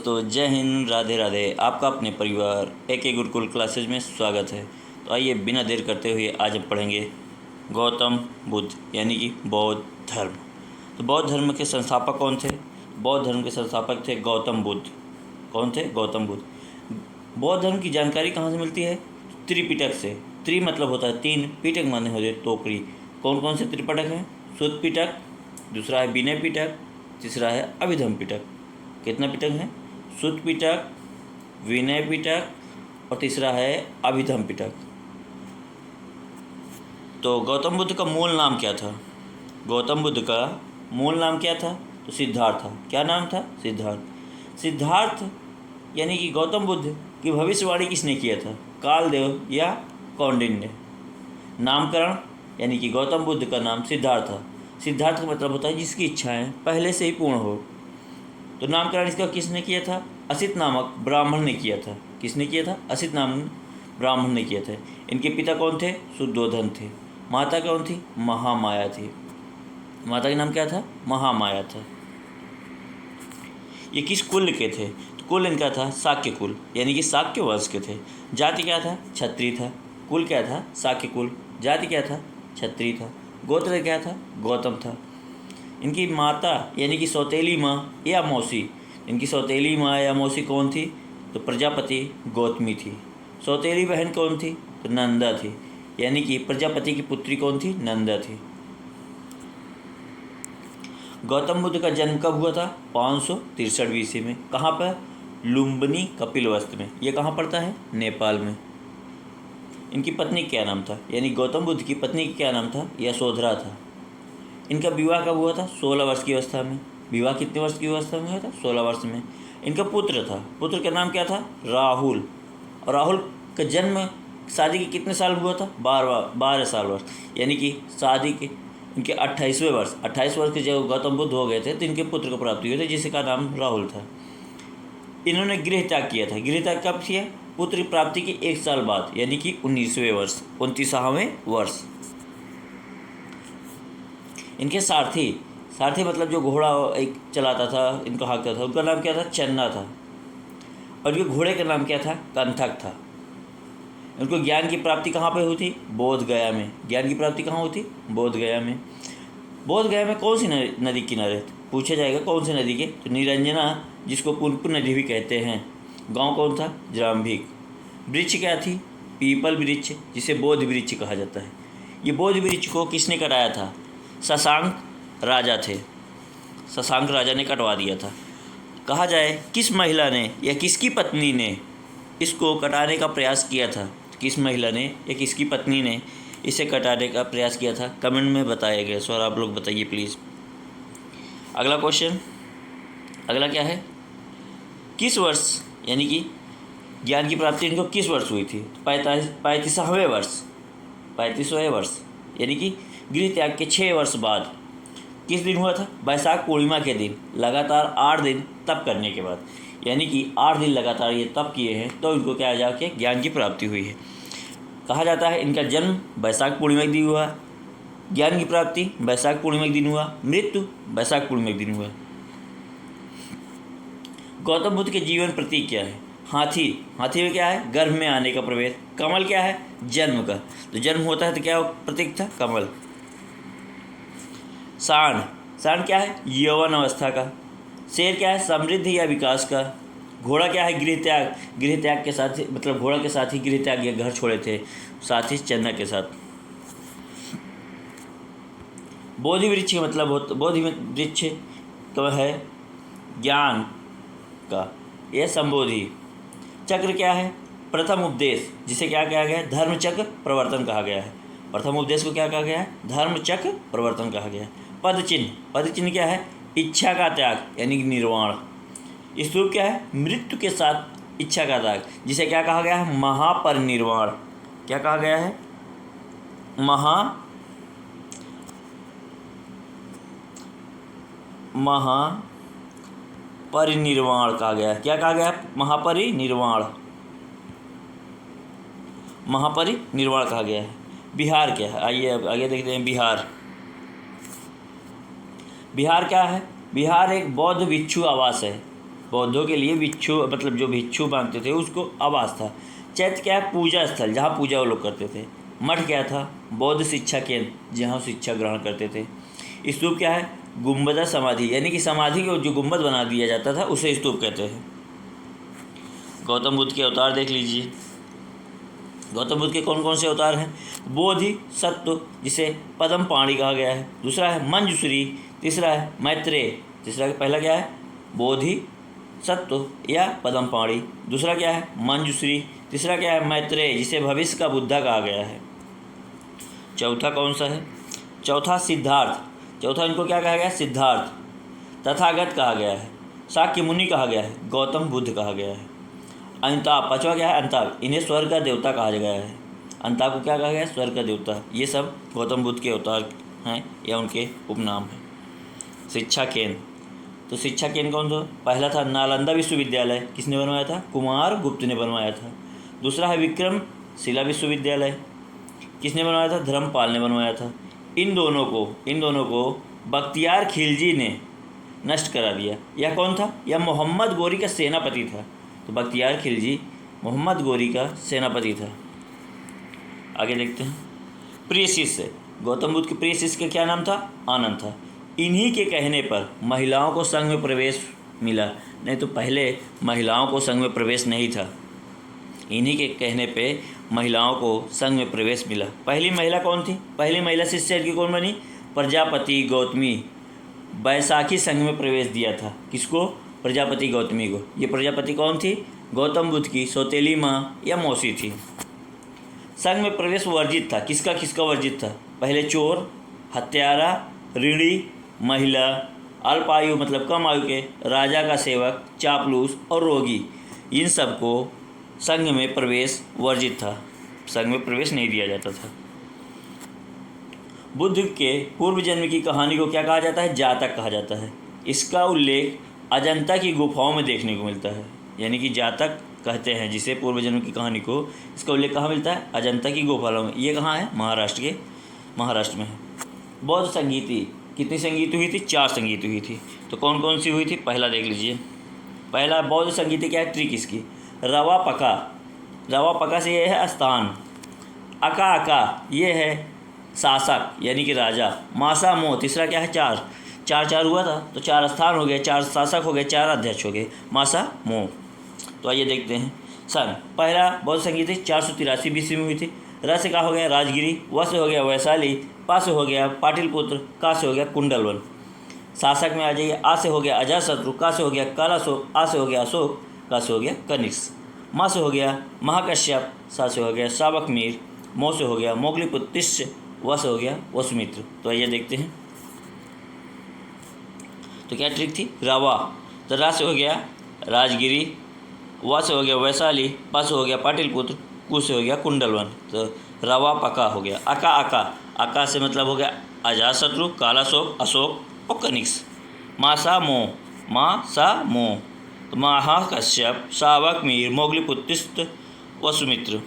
दोस्तों, जय हिंद, राधे राधे। आपका अपने परिवार AK गुरुकुल क्लासेज में स्वागत है। तो आइए बिना देर करते हुए आज हम पढ़ेंगे गौतम बुद्ध यानी कि बौद्ध धर्म। तो बौद्ध धर्म के संस्थापक कौन थे? बौद्ध धर्म के संस्थापक थे गौतम बुद्ध। कौन थे? गौतम बुद्ध। बौद्ध धर्म की जानकारी कहाँ से मिलती है? त्रिपिटक से। त्रि मतलब होता है तीन, पिटक माने होते टोकरी। कौन कौन से त्रिपिटक हैं? शुद्ध पिटक, दूसरा है विनय पिटक, तीसरा है अभिधम पिटक। कितना पिटक है? शुद्ध पिटक, विनय पिटक और तीसरा है अभिधम पिटक। तो गौतम बुद्ध का मूल नाम क्या था? गौतम बुद्ध का मूल नाम क्या था? तो सिद्धार्थ था। क्या नाम था? सिद्धार्थ। सिद्धार्थ यानी कि गौतम बुद्ध की भविष्यवाणी किसने किया था? कालदेव या कौंडिन्य। नामकरण यानी कि गौतम बुद्ध का नाम सिद्धार्थ था। सिद्धार्थ का मतलब होता है जिसकी इच्छाएं पहले से ही पूर्ण हो। तो नामकरण इसका किसने किया था? असित नामक ब्राह्मण ने किया था। किसने किया था? असित नाम ब्राह्मण ने किया था। इनके पिता कौन थे? शुद्धोधन थे। माता कौन थी? महामाया थी। माता का नाम क्या था? महामाया था। ये किस कुल के थे? तो कुल इनका था शाक्य कुल, यानी कि शाक्य वंश के थे। जाति क्या था? क्षत्रिय था। कुल क्या था? शाक्य कुल। जाति क्या था? क्षत्रिय था। गोत्र क्या था? गौतम था। इनकी माता यानी कि सौतेली माँ या मौसी, इनकी सौतेली माँ या मौसी कौन थी? तो प्रजापति गौतमी थी। सौतेली बहन कौन थी? तो नंदा थी, यानी कि प्रजापति की पुत्री कौन थी? नंदा थी। गौतम बुद्ध का जन्म कब हुआ था? 563 ईस्वी में। कहाँ पर? लुम्बिनी कपिलवस्तु में। यह कहाँ पड़ता है? नेपाल में। इनकी पत्नी क्या नाम था? यानी गौतम बुद्ध की पत्नी क्या नाम था? यशोधरा था। इनका विवाह कब हुआ था? 16 वर्ष की अवस्था में। विवाह कितने वर्ष की अवस्था में हुआ था? 16 वर्ष में। इनका पुत्र था। पुत्र का नाम क्या था? राहुल। और राहुल का जन्म शादी के कितने साल हुआ था? 12 साल वर्ष, यानी कि शादी के इनके 28वें वर्ष, 28 वर्ष के जब गौतम बुद्ध हो गए थे तो इनके पुत्र को प्राप्ति हुई थी, जिसका नाम राहुल था। इन्होंने गृह त्याग किया था। गृह त्याग कब किया? पुत्र प्राप्ति के 1 साल बाद, यानी कि 19वें वर्ष, 29वें वर्ष। इनके सारथी मतलब जो घोड़ा एक चलाता था, इनको हाँकता था, उनका नाम क्या था? चन्ना था। और ये घोड़े का नाम क्या था? कंथक था। इनको ज्ञान की प्राप्ति कहाँ पे हुई थी? बोध गया में। ज्ञान की प्राप्ति कहाँ हुई थी? बोध गया में। बोध गया में कौन सी नदी किनारे? पूछा जाएगा कौन सी नदी के? तो निरंजना, जिसको पुनपुन नदी भी कहते हैं। गांव कौन था? जाम्भिक। वृक्ष क्या थी? पीपल वृक्ष, जिसे बोध वृक्ष कहा जाता है। ये बोध वृक्ष को किसने कटाया था? शशांक राजा थे। शशांक राजा ने कटवा दिया था। कहा जाए किस महिला ने या किसकी पत्नी ने इसको कटाने का प्रयास किया था? किस महिला ने या किसकी पत्नी ने इसे कटाने का प्रयास किया था? कमेंट में बताया गया। सर आप लोग बताइए प्लीज़। अगला क्वेश्चन, अगला क्या है? किस वर्ष यानी कि ज्ञान की प्राप्ति इनको किस वर्ष हुई थी? 35वें वर्ष। 35वें वर्ष यानी कि गृह त्याग के 6 वर्ष बाद। किस दिन हुआ था? वैशाख पूर्णिमा के दिन, लगातार 8 दिन तप करने के बाद, यानी कि 8 दिन लगातार ये तप किए हैं, तो इनको क्या जाके ज्ञान की प्राप्ति हुई है। कहा जाता है इनका जन्म वैशाख पूर्णिमा के दिन हुआ, ज्ञान की प्राप्ति वैशाख पूर्णिमा के दिन हुआ, मृत्यु वैशाख पूर्णिमा के दिन हुआ। गौतम बुद्ध के जीवन प्रतीक क्या है? हाथी। हाथी में क्या है? गर्भ में आने का प्रवेश। कमल क्या है? जन्म का। तो जन्म होता है तो क्या प्रतीक था? कमल। सांड क्या है? यौवन अवस्था का। शेर क्या है? समृद्धि या विकास का। घोड़ा क्या है? गृह त्याग के साथ, मतलब घोड़ा के साथ ही गृह त्याग या घर छोड़े थे, साथ ही चन्ना के साथ। बोधि वृक्ष का मतलब बोधि वृक्ष तो है ज्ञान का, यह संबोधि। चक्र क्या है? प्रथम उपदेश, जिसे क्या कहा गया है? धर्म चक्र प्रवर्तन कहा गया है। प्रथम उपदेश को क्या कहा गया है? धर्म चक्र प्रवर्तन कहा गया है। पद चिन्ह क्या है? इच्छा का त्याग, यानी कि निर्वाण। स्तूप क्या है? मृत्यु के साथ इच्छा का त्याग, जिसे क्या कहा गया है? महापरिनिर्वाण। क्या कहा गया है? महापरिनिर्वाण कहा गया है। क्या कहा गया है? महापरिनिर्वाण कहा गया है। बिहार क्या है? आइए अब आगे देखते हैं। बिहार क्या है? बिहार एक बौद्ध भिक्षु आवास है। बौद्धों के लिए भिक्षु मतलब जो भिक्षु मांगते थे उसको आवास था। चैत्य क्या है? पूजा स्थल, जहाँ पूजा वो लोग करते थे। मठ क्या था? बौद्ध शिक्षा केंद्र, जहाँ शिक्षा ग्रहण करते थे। स्तूप क्या है? गुंबद समाधि, यानी कि समाधि को जो गुंबद बना दिया जाता था उसे स्तूप कहते हैं। गौतम बुद्ध के अवतार देख लीजिए। गौतम बुद्ध के कौन कौन से अवतार हैं? बोधि सत्व, जिसे पद्म पाणि कहा गया है। दूसरा है मंजूश्री। तीसरा है मैत्रेय। तीसरा पहला क्या है? बोधि सत्व या पद्म पाणि। दूसरा क्या है? मंजूश्री। तीसरा क्या है? मैत्रेय, जिसे भविष्य का बुद्धा कहा गया है। चौथा कौन सा है? चौथा सिद्धार्थ। चौथा इनको क्या कहा गया? सिद्धार्थ। तथागत कहा गया है। शाक्य मुनि कहा गया है। गौतम बुद्ध कहा गया है। अंताप, पांचवा क्या है? अंताप, इन्हें स्वर्ग का देवता कहा गया है। अंताप को क्या कहा गया है? स्वर्ग का देवता। ये सब गौतम बुद्ध के अवतार हैं या उनके उपनाम हैं। शिक्षा केंद्र, तो शिक्षा केंद्र कौन था? पहला था नालंदा विश्वविद्यालय, किसने बनवाया था? कुमार गुप्त ने बनवाया था। दूसरा है विक्रमशिला विश्वविद्यालय, किसने बनवाया था? धर्मपाल ने बनवाया था। इन दोनों को बख्तियार खिलजी ने नष्ट करा दिया। यह कौन था? यह मोहम्मद गोरी का सेनापति था। तो बख्तियार खिलजी मोहम्मद गोरी का सेनापति था। आगे देखते हैं। प्रिय शिष्य, गौतम बुद्ध के प्रिय शिष्य का क्या नाम था? आनंद था। इन्हीं के कहने पर महिलाओं को संघ में प्रवेश मिला, नहीं तो पहले महिलाओं को संघ में प्रवेश नहीं था। इन्हीं के कहने पे महिलाओं को संघ में प्रवेश मिला। पहली महिला कौन थी? पहली महिला शिष्य की कौन बनी? प्रजापति गौतमी। बैसाखी संघ में प्रवेश दिया था। किसको? प्रजापति गौतमी को। ये प्रजापति कौन थी? गौतम बुद्ध की सौतेली माँ या मौसी थी। संघ में प्रवेश वर्जित था। किसका किसका वर्जित था? पहले चोर, हत्यारा, ऋणी, महिला, अल्पायु मतलब कम आयु के, राजा का सेवक, चापलूस और रोगी, इन सबको संघ में प्रवेश वर्जित था। संघ में प्रवेश नहीं दिया जाता था। बुद्ध के पूर्व जन्म की कहानी को क्या कहा जाता है? जातक कहा जाता है। इसका उल्लेख अजंता की गुफाओं में देखने को मिलता है, यानी कि जातक कहते हैं जिसे पूर्व जन्म की कहानी को। इसका उल्लेख कहाँ मिलता है? अजंता की गुफाओं में। ये कहाँ है? महाराष्ट्र में है। बौद्ध संगीति, कितनी संगीत हुई थी? 4 संगीत हुई थी। तो कौन कौन सी हुई थी? पहला देख लीजिए। पहला बौद्ध संगीति क्या है? ट्रिक इसकी रवा पका। रवा पका से ये है स्थान। अका अका ये है शासक यानी कि राजा। मासा मोह, तीसरा क्या है? 4 हुआ था तो 4 स्थान हो गए, 4 शासक हो गए, 4 अध्यक्ष हो गए। मासा मोह। तो आइए देखते हैं। सन पहला बौद्ध संगीत 483 BC में हुई थी। र से का हो गया? राजगिरी। व से हो गया वैशाली। पा से हो गया पाटिलपुत्र। का से हो गया कुंडलवन। शासक में आ जाइए। आ से हो गया अजातशत्रु। का से हो गया कालाशोक। आ से हो गया अशोक। का से हो गया कनिष्क। माँ से हो गया महाकश्यप। सा से हो गया शावक मीर। मो से हो गया मोगलीपुत्र। व से हो गया वसुमित्र। तो आइए देखते हैं। तो क्या ट्रिक थी? रवा। तो रा से हो गया राजगिरी। व से हो गया वैशाली। पा से हो गया पाटिलपुत्र। कु से हो गया कुंडलवन। तो रवा पका हो गया। अका अका, अका से मतलब हो गया अजातशत्रु, कालाशोक, अशोक और कनिष्क। मासा मोह, माँ सा मोह। तो महाकश्यप, शावक मीर, मोगलीपुत्र, वसुमित्र।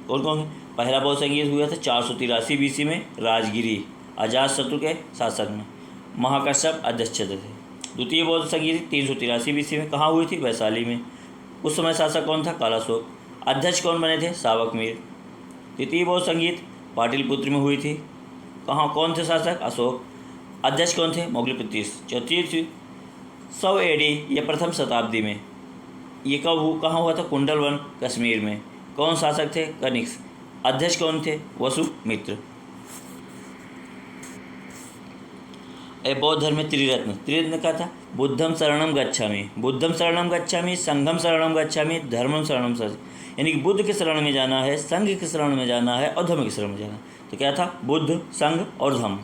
कौन कौन? पहला बौद्ध संगीत हुआ था 483 BC में राजगिरी, अजातशत्रु के शासक में। महाकश्यप अध्यक्ष थे। द्वितीय बौद्ध संगीत 383 BC में कहाँ हुई थी? वैशाली में। उस समय शासक कौन था? कालाशोक। अध्यक्ष कौन बने थे? शावक मीर। तृतीय बौद्ध संगीत पाटिलपुत्र में हुई थी। कहाँ कौन थे शासक? अशोक। अध्यक्ष कौन थे? मोगलीपुत्र। चौथी 100 AD या प्रथम शताब्दी में। ये कहाँ हुआ था? कुंडलवन कश्मीर में। कौन शासक थे? कनिष्क। अध्यक्ष कौन थे? वसुमित्र। बौद्ध धर्म में त्रिरत्न का था। बुद्धम शरणम गच्छामि, बुद्धम शरणम गच्छामि, संघम शरणम गच्छामि, धर्मम शरणम गच्छामि। यानी कि बुद्ध के शरण में जाना है, संघ के शरण में जाना है और धर्म के शरण में जाना है। तो क्या था? बुद्ध, संघ और धर्म।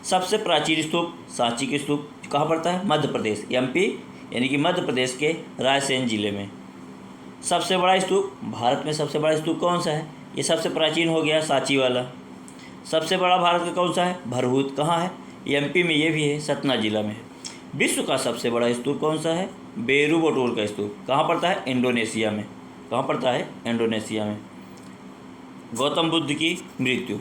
सबसे प्राचीन स्तूप सांची के स्तूप कहाँ पड़ता है? मध्य प्रदेश, MP यानी कि मध्य प्रदेश के रायसेन जिले में। सबसे बड़ा स्तूप भारत में, सबसे बड़ा स्तूप कौन सा है? ये सबसे प्राचीन हो गया सांची वाला। सबसे बड़ा भारत का कौन सा है? भरहूत। कहाँ है? MP में ये भी है, सतना जिला में है। विश्व का सबसे बड़ा स्तूप कौन सा है? बेरूबटूर का स्तूप। कहाँ पड़ता है? इंडोनेशिया में। कहाँ पड़ता है? इंडोनेशिया में। गौतम बुद्ध की मृत्यु,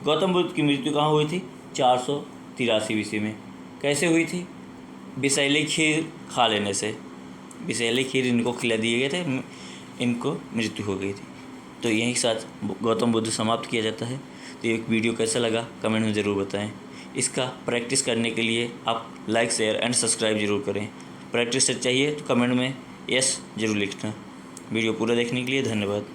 गौतम बुद्ध की मृत्यु कहाँ हुई थी? 483 BC में। कैसे हुई थी? विषैली खीर खा लेने से, विषैली खीर इनको खिला दिए गए थे, इनको मृत्यु हो गई थी। तो यहीं के साथ गौतम बुद्ध समाप्त किया जाता है। तो ये वीडियो कैसा लगा कमेंट में ज़रूर बताएं। इसका प्रैक्टिस करने के लिए आप लाइक शेयर एंड सब्सक्राइब जरूर करें। प्रैक्टिस चाहिए तो कमेंट में यस जरूर लिखना। वीडियो पूरा देखने के लिए धन्यवाद।